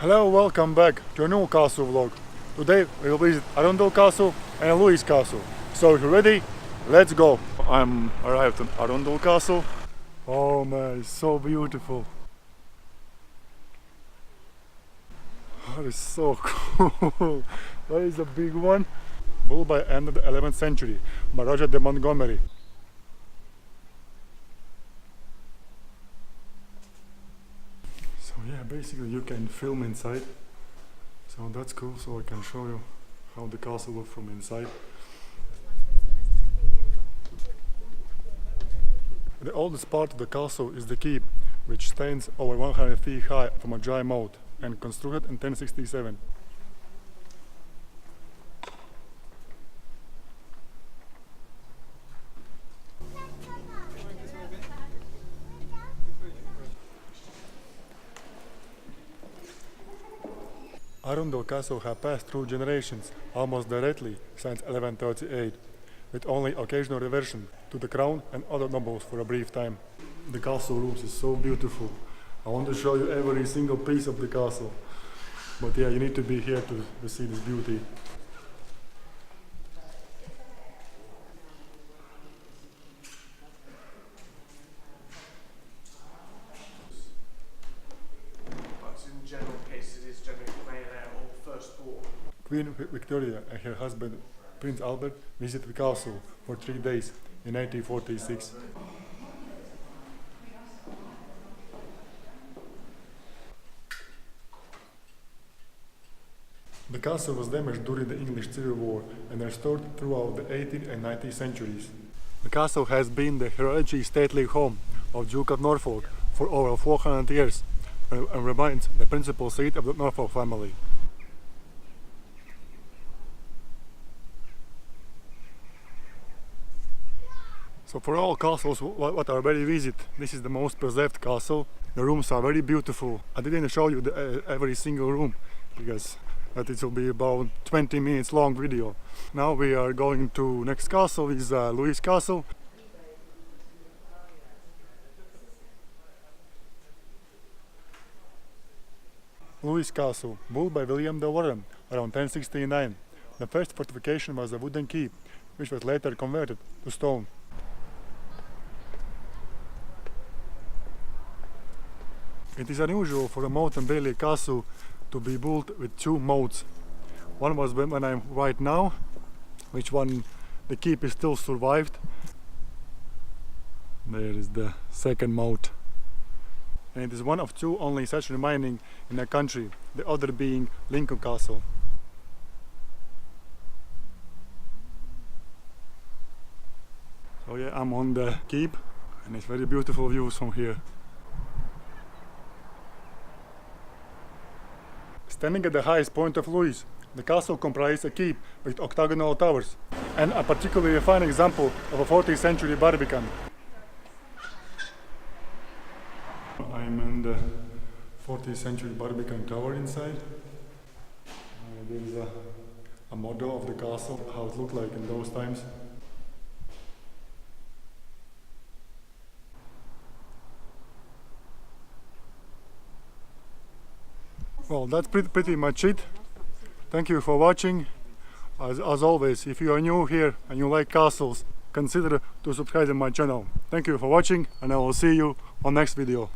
Hello, welcome back to a new castle vlog. Today we will visit Arundel Castle and Lewes Castle. So if you're ready, let's go. I'm arrived at Arundel Castle. Oh man, it's so beautiful. Oh, it's so cool. That is a big one. Built by end of the 11th century by Roger de Montgomery. So yeah, basically you can film inside. So that's cool, so I can show you how the castle looks from inside. The oldest part of the castle is the keep, which stands over 100 feet high from a dry moat and constructed in 1067. Arundel Castle has passed through generations almost directly since 1138, with only occasional reversion to the crown and other nobles for a brief time. The castle rooms is so beautiful. I want to show you every single piece of the castle. But yeah, you need to be here to see this beauty. Queen Victoria and her husband Prince Albert visited the castle for 3 days in 1846. The castle was damaged during the English Civil War and restored throughout the 18th and 19th centuries. The castle has been the hereditary stately home of Duke of Norfolk for over 400 years and remains the principal seat of the Norfolk family. So for all castles what are very visit, this is the most preserved castle. The rooms are very beautiful. I didn't show you every single room because it will be about 20 minutes long video. Now we are going to next castle, is Lewes Castle. Lewes Castle, built by William de Warren around 1069. The first fortification was a wooden keep, which was later converted to stone. It is unusual for a moat and bailey castle to be built with 2 moats. One was when I'm right now, which one the keep is still survived. There is the second moat. And it is one of 2 only such remaining in the country, the other being Lincoln Castle. So yeah, I'm on the keep and it's very beautiful views from here. Standing at the highest point of Lewes, the castle comprises a keep with octagonal towers and a particularly fine example of a 14th century barbican. I'm in the 14th century barbican tower inside. There is a model of the castle, how it looked like in those times. Well, that's pretty much it. Thank you for watching. As always, if you are new here and you like castles, consider to subscribe to my channel. Thank you for watching and I will see you on next video.